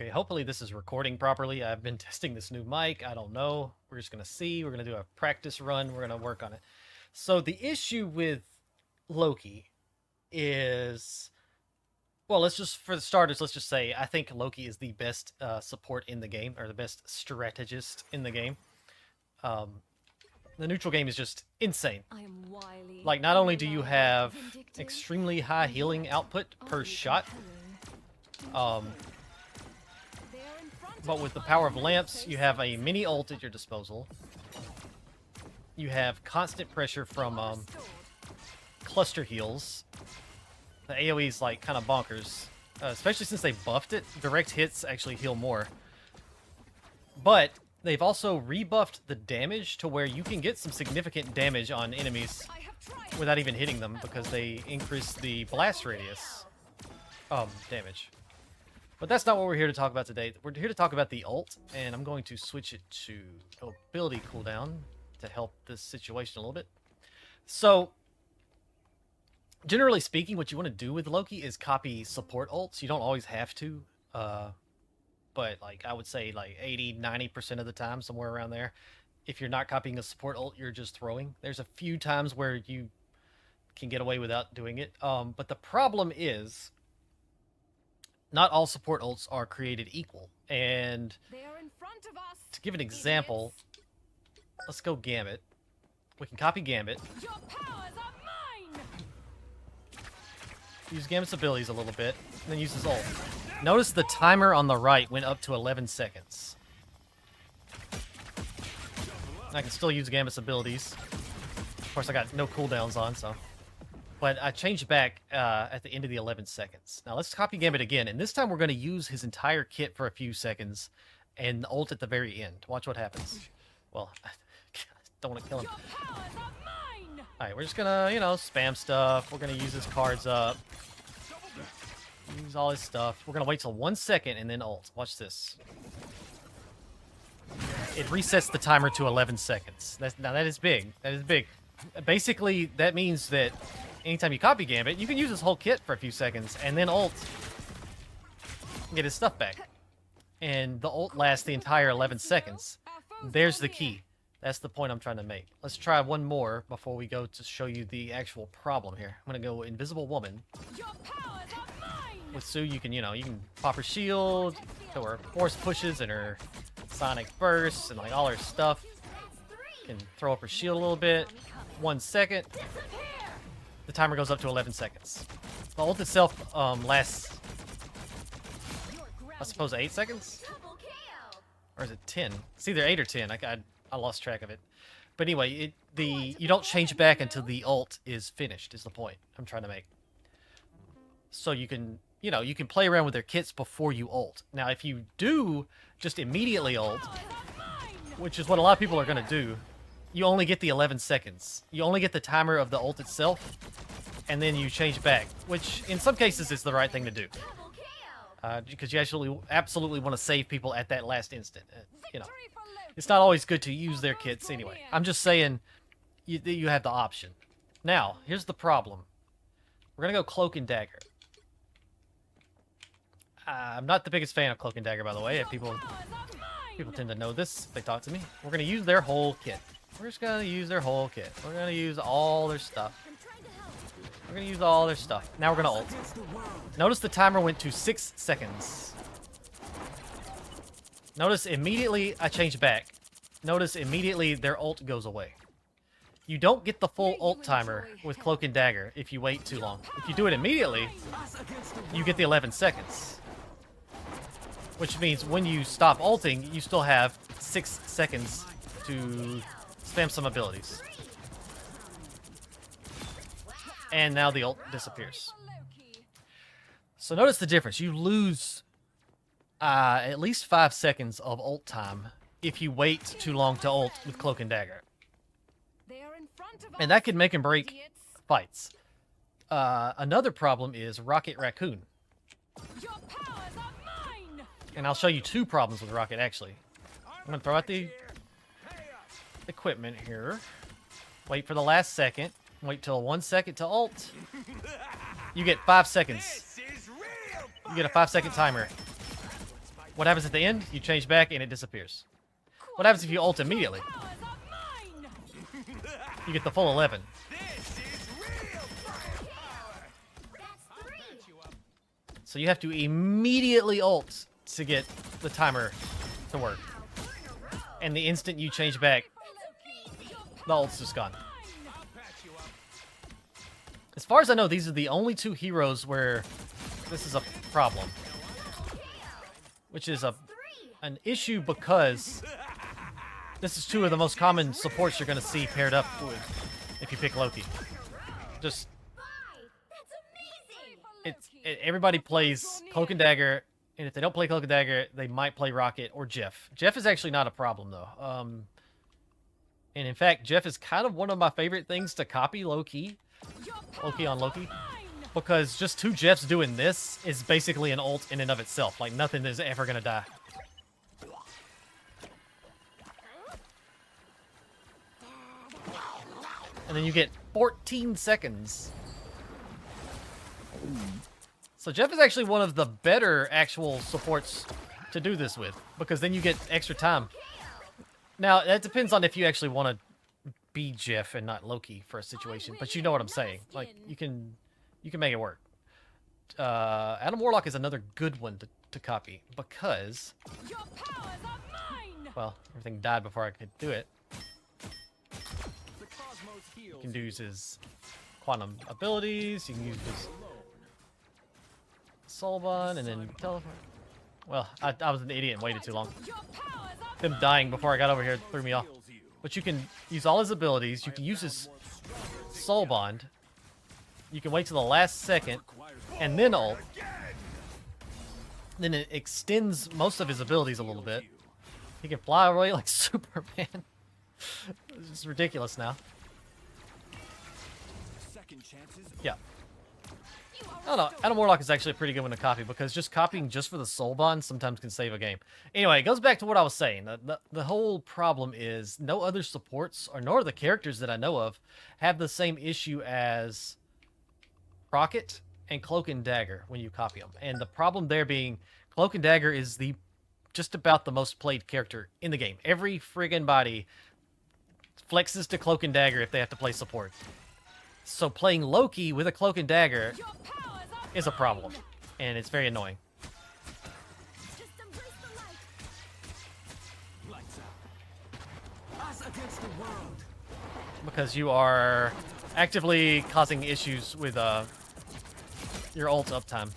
Okay, hopefully this is recording properly. I've been testing this new mic. I don't know. We're just going to see. We're going to do a practice run. We're going to work on it. So the issue with Loki is... Well, let's just, for the starters, let's just say I think Loki is the best support in the game, or the best strategist in the game. The neutral game is just insane. Like, not only do you have extremely high healing output per shot, but with the power of lamps, you have a mini ult at your disposal. You have constant pressure from cluster heals. The AoE is like kind of bonkers, especially since they buffed it. Direct hits actually heal more. But they've also rebuffed the damage to where you can get some significant damage on enemies without even hitting them because they increase the blast radius damage. But that's not what we're here to talk about today. We're here to talk about the ult, and I'm going to switch it to ability cooldown to help this situation a little bit. So, generally speaking, what you want to do with Loki is copy support ults. You don't always have to, but like I would say like 80-90% of the time, somewhere around there. If you're not copying a support ult, you're just throwing. There's a few times where you can get away without doing it. But the problem is, not all support ults are created equal. And to give an example, let's go Gambit. We can copy Gambit. Use Gambit's abilities a little bit, and then use his ult. Notice the timer on the right went up to 11 seconds. I can still use Gambit's abilities. Of course, I got no cooldowns on, so... But I changed back at the end of the 11 seconds. Now let's copy Gambit again, and this time we're going to use his entire kit for a few seconds, and ult at the very end. Watch what happens. Well, I don't want to kill him. Alright, we're just gonna, you know, spam stuff. We're gonna use his cards up. Use all his stuff. We're gonna wait till 1 second and then ult. Watch this. It resets the timer to 11 seconds. Now that is big. That is big. Basically, that means that anytime you copy Gambit, you can use his whole kit for a few seconds and then ult. Get his stuff back. And the ult lasts the entire 11 seconds. There's the key. That's the point I'm trying to make. Let's try one more before we go to show you the actual problem here. I'm gonna go Invisible Woman. With Sue, you can, you know, you can pop her shield, show her force pushes and her sonic bursts and like all her stuff. You can throw up her shield a little bit. 1 second. The timer goes up to 11 seconds. The ult itself lasts, I suppose, 8 seconds? Or is it 10? It's either 8 or 10. I lost track of it. But anyway, you don't change back until the ult is finished, is the point I'm trying to make. So you can, you know, you can play around with their kits before you ult. Now, if you do just immediately ult, which is what a lot of people are going to do, you only get the 11 seconds. You only get the timer of the ult itself, and then you change back, which in some cases is the right thing to do. Because you absolutely want to save people at that last instant. You know, it's not always good to use their kits anyway. I'm just saying you have the option. Now, here's the problem. We're going to go Cloak and Dagger. I'm not the biggest fan of Cloak and Dagger, by the way. People tend to know this if they talk to me. We're going to use their whole kit. We're just going to use their whole kit. We're going to use all their stuff. We're going to use all their stuff. Now we're going to ult. Notice the timer went to 6 seconds. Notice immediately I change back. Notice immediately their ult goes away. You don't get the full ult timer with Cloak and Dagger if you wait too long. If you do it immediately, you get the 11 seconds. Which means when you stop ulting, you still have 6 seconds to spam some abilities. And now the ult disappears. So notice the difference. You lose at least 5 seconds of ult time if you wait too long to ult with Cloak and Dagger. And that can make and break fights. Another problem is Rocket Raccoon. And I'll show you 2 problems with Rocket, actually. I'm going to throw out the equipment here. Wait for the last second. Wait till 1 second to ult. You get 5 seconds. You get a 5-second timer. What happens at the end? You change back and it disappears. What happens if you ult immediately? You get the full 11. So you have to immediately ult to get the timer to work. And the instant you change back, the ult's just gone. As far as I know, these are the only two heroes where this is a problem. Which is an issue because this is two of the most common supports you're going to see paired up with if you pick Loki. Just... everybody plays Cloak and Dagger, and if they don't play Cloak and Dagger, they might play Rocket or Jeff. Jeff is actually not a problem, though. And in fact, Jeff is kind of one of my favorite things to copy low-key. Loki on Loki. Because just two Jeffs doing this is basically an ult in and of itself. Like, nothing is ever going to die. And then you get 14 seconds. So Jeff is actually one of the better actual supports to do this with, because then you get extra time. Now, that depends on if you actually want to be Jeff and not Loki for a situation, but you know what I'm saying. Like, you can make it work. Adam Warlock is another good one to copy, because... well, everything died before I could do it. You can use his quantum abilities, you can use his soul bond, and then teleport. Well, I was an idiot and waited too long. Them dying before I got over here threw me off. But you can use all his abilities, you can use his soul bond, you can wait till the last second, and then ult. Then it extends most of his abilities a little bit. He can fly away like Superman. It's just ridiculous now. Yeah. I don't know. Adam Warlock is actually a pretty good one to copy, because just copying just for the soul bond sometimes can save a game. Anyway, it goes back to what I was saying. The whole problem is no other supports, or nor the characters that I know of, have the same issue as Rocket and Cloak and Dagger when you copy them. And the problem there being, Cloak and Dagger is just about the most played character in the game. Every friggin' body flexes to Cloak and Dagger if they have to play support. So playing Loki with a Cloak and Dagger is a problem, and it's very annoying. Because you are actively causing issues with your ult uptime.